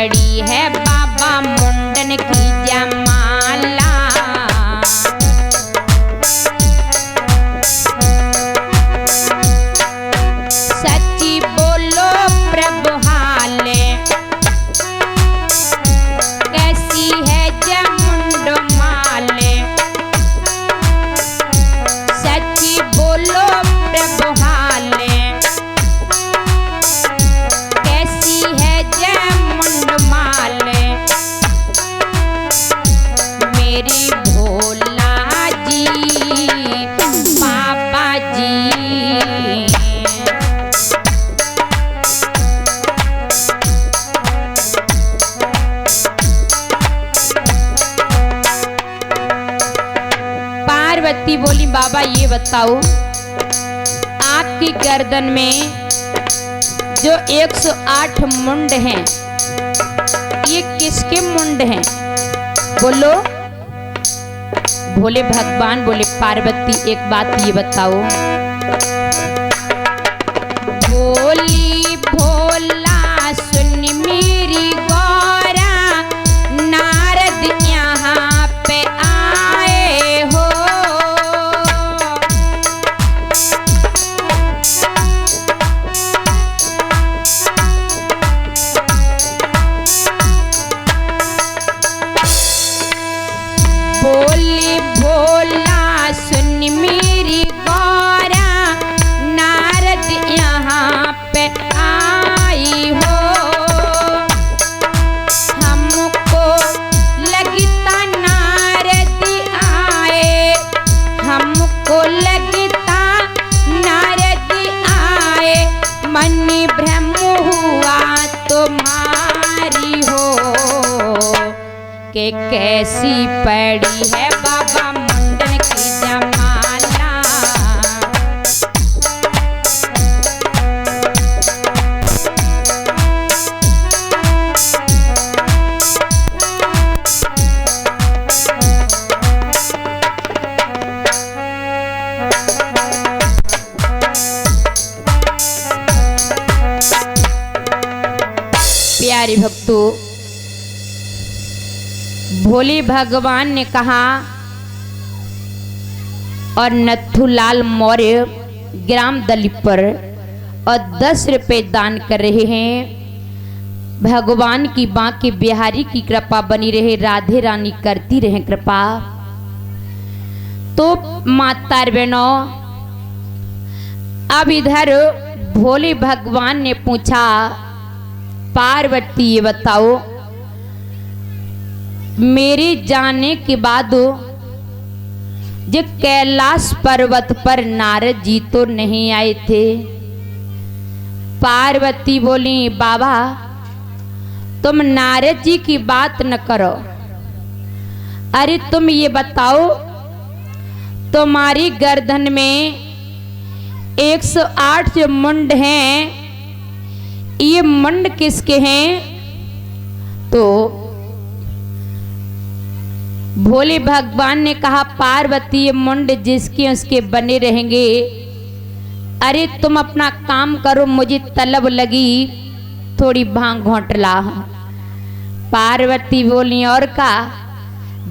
पड़ी है बाबा मुंडन की जयमाला। सच्ची बोलो प्रभु हाले, कैसी है जय मुंड माले। सच्ची बोलो प्रभु हाले, कैसी है जय मुंड माले। मेरी भोला जी बाबा जी, पार्वती बोली बाबा ये बताओ, आपकी गर्दन में जो 108 मुंड हैं, ये किसके मुंड हैं? बोलो। भोले भगवान बोले पार्वती एक बात ये बताओ। भोली भोला सुन मेरी गौरा, नारद यहाँ पे आए हो। भोली भोला सुन मेरी गौरा, नारद यहाँ पे आई हो। हमको लगता नारद आए, हमको लगता नारद आए। मन भ्रम हुआ तुम्हारी हो, कि कैसी पड़ी है बाबा मुंडन की जयमाला। प्यारे भक्तों, भोले भगवान ने कहा और नथुलाल मौर्य ग्राम दलीपर और 10 रुपए दान कर रहे हैं। भगवान की बांके बिहारी की कृपा बनी रहे, राधे रानी करती रहे कृपा। तो माता बहनों, अब इधर भोले भगवान ने पूछा पार्वती ये बताओ, मेरे जाने के बाद जो कैलाश पर्वत पर नारद जी तो नहीं आए थे। पार्वती बोली बाबा तुम नारद जी की बात न करो, अरे तुम ये बताओ तुम्हारी गर्दन में 108 जो मुंड हैं, ये मुंड किसके हैं? तो भोले भगवान ने कहा पार्वती ये मुंड जिसके उसके बने रहेंगे। अरे तुम अपना काम करो, मुझे तलब लगी थोड़ी भांग घोंट ला। पार्वती बोली और का,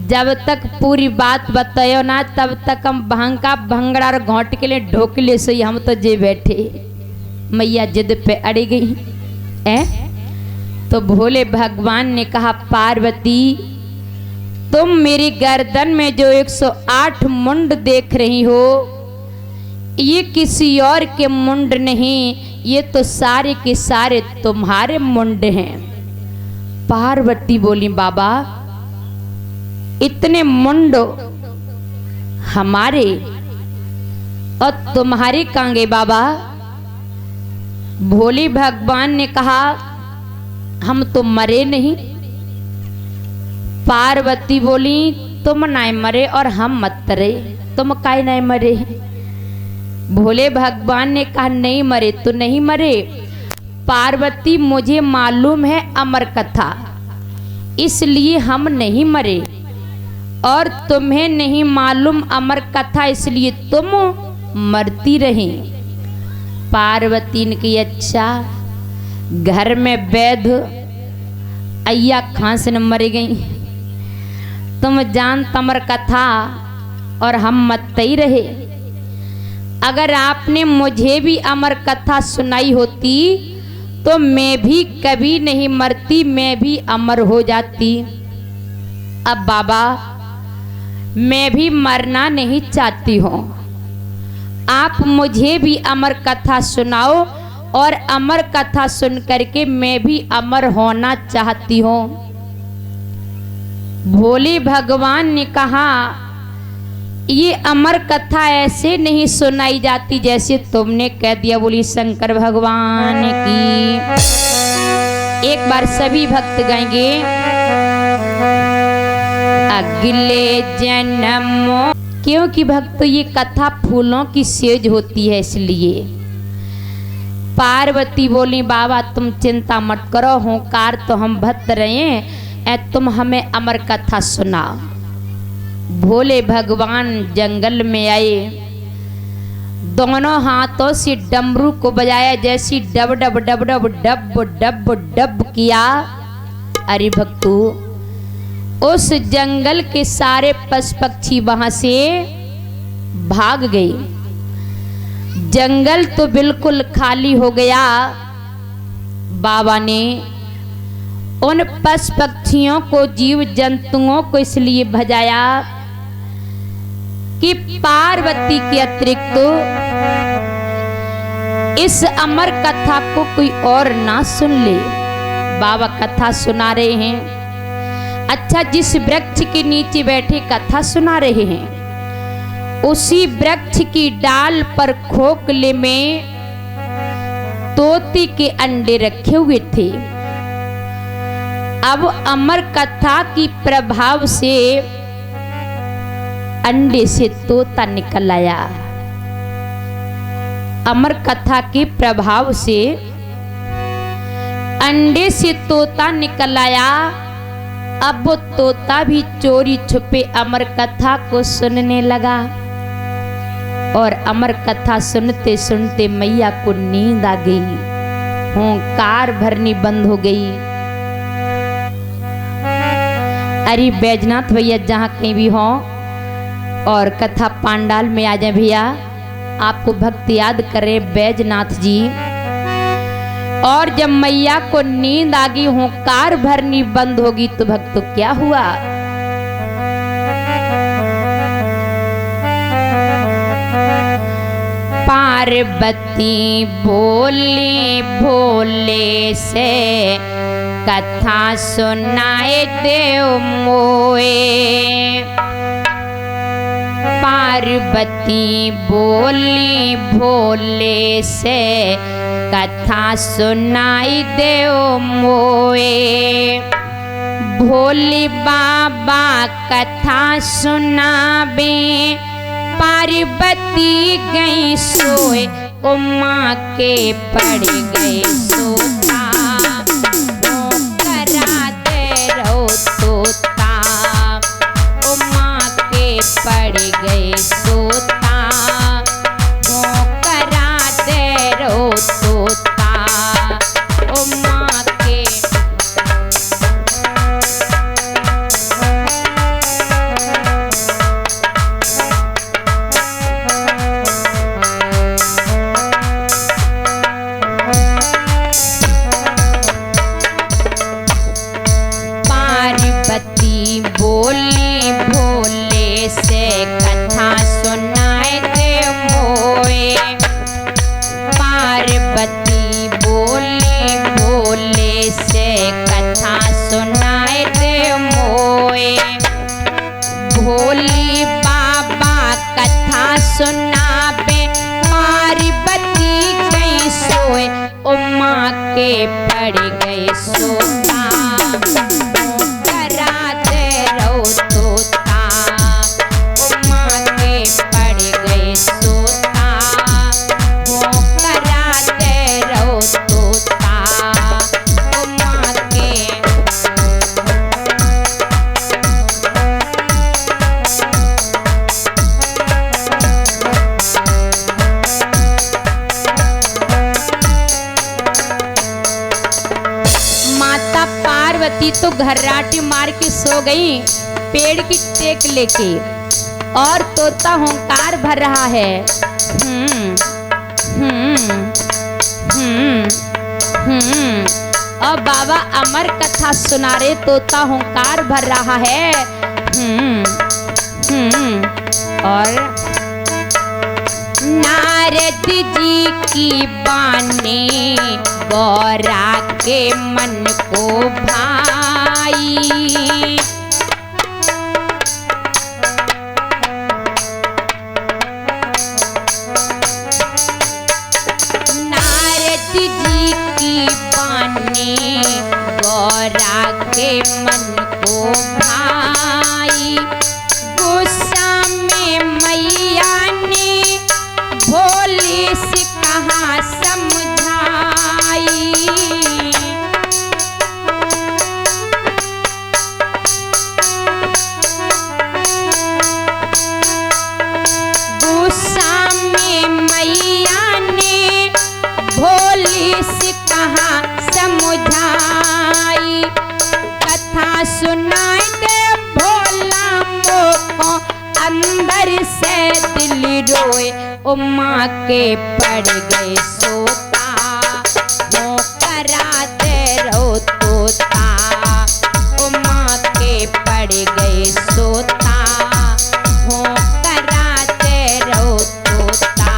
जब तक पूरी बात बतायो ना तब तक हम भांग का भंगड़ा और घोंट के लिए ढोकले से हम तो जे बैठे। मैया जिद पे अड़ी गई है। तो भोले भगवान ने कहा पार्वती तुम मेरी गर्दन में जो 108 मुंड देख रही हो, ये किसी और के मुंड नहीं, ये तो सारे के सारे तुम्हारे मुंड हैं। पार्वती बोली बाबा इतने मुंड हमारे और तुम्हारे कांगे बाबा? भोले भगवान ने कहा हम तो मरे नहीं। पार्वती बोली तुम नहीं मरे और हम मत मरे, तुम काहे नहीं मरे? भोले भगवान ने कहा नहीं मरे तो नहीं मरे पार्वती, मुझे मालूम है अमर कथा, इसलिए हम नहीं मरे, और तुम्हें नहीं मालूम अमर कथा इसलिए तुम मरती रही। पार्वती ने कही अच्छा, घर में वैध अय्या खांसन मर गई। तुम जान तमर कथा और हम मत ही रहे। अगर आपने मुझे भी अमर कथा सुनाई होती तो मैं भी कभी नहीं मरती, मैं भी अमर हो जाती। अब बाबा मैं भी मरना नहीं चाहती हूँ, आप मुझे भी अमर कथा सुनाओ और अमर कथा सुन करके मैं भी अमर होना चाहती हूँ। भोले भगवान ने कहा ये अमर कथा ऐसे नहीं सुनाई जाती जैसे तुमने कह दिया। बोली शंकर भगवान की। एक बार सभी भक्त गाएंगे। अगले जन्मों, क्योंकि भक्त ये कथा फूलों की सेज होती है इसलिए। पार्वती बोली बाबा तुम चिंता मत करो, होकार तो हम भक्त रहे, तुम हमें अमर कथा सुनाओ। भोले भगवान जंगल में आए, दोनों हाथों से डमरू को बजाया, जैसी dub dub dub dub dub dub dub किया। अरे भक्तू, उस जंगल के सारे पशु पक्षी वहां से भाग गए। जंगल तो बिल्कुल खाली हो गया। बाबा ने उन पशु पक्षियों को, जीव जंतुओं को इसलिए भजाया कि पार्वती के अतिरिक्त इस अमर कथा को कोई और ना सुन ले। बाबा कथा सुना रहे हैं। अच्छा, जिस वृक्ष के नीचे बैठे कथा सुना रहे हैं, उसी वृक्ष की डाल पर खोखले में तोते के अंडे रखे हुए थे। अब अमर कथा की प्रभाव से अंडे से तोता निकल आया। अमर कथा के प्रभाव से अंडे से तोता निकल आया। अब वो तोता भी चोरी छुपे अमर कथा को सुनने लगा। और अमर कथा सुनते सुनते मैया को नींद आ गई, हुंकार भरनी बंद हो गई। अरे बैजनाथ भैया जहाँ कहीं भी हो और कथा पांडाल में आ जाए भैया, आपको भक्त याद करे बैजनाथ जी। और जब मैया को नींद आ गई, हुंकार भरनी बंद होगी, तो भक्त क्या हुआ? पार्वती बोली भोले से कथा सुनाए देव मोए। पार्वती बोली भोले से कथा सुनाई देव मोए। भोले बाबा कथा सुनाबे, पार्वती गई सोए, उमा के पड़ गए सोता। करा दे रहो तोता, उमा के पड़ गए सोता। करा दे रहो तोता, उमा के। पार्वती बोली भोले से कथा सुनाए देव मोए। पार्वती बोली भोले से कथा सुनाए देव मोए। भोली बाबा कथा सुनाबे, पार्वती गई सोए, उमा के पड़ गए सोता। पार्वती तो घर्राटे मार के सो गई पेड़ की टेक लेके, और तोता हुंकार भर रहा है। और बाबा अमर कथा सुना रहे, तोता हुंकार भर रहा है। और नारद जी की बानी गौरा के मन को भाई, नारद जी की बानी गौरा के मन को भाई। गुस्सा में मैया ने भोले से कहा समझाई, गुस्सा में मैया ने भोले से कहा समझाई। कथा सुनाई दे भोला मोको अंदर से दिल रोए, उम्मा के पड़ गए सोता हो कराते रहो तोता, उम्मा के पड़ गए सोता हो कराते रहो तोता,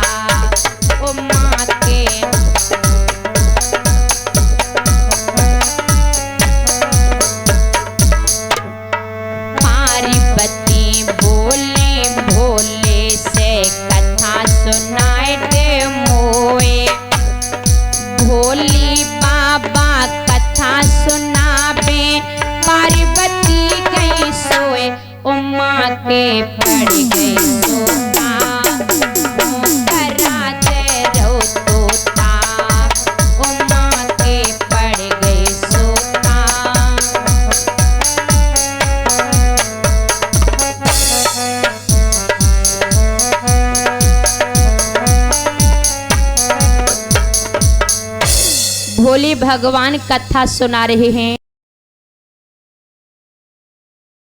उम्मा के। पार्वती बोले भोले से कथा सुनाए दे मोए, भोली बाबा कथा सुनाबे पार्वती गई सोए, उम्मा के पड़ गई सोता हो कराते रहो तोता, उम्मा के पड़ गई सोता। भोले भगवान कथा सुना रहे हैं।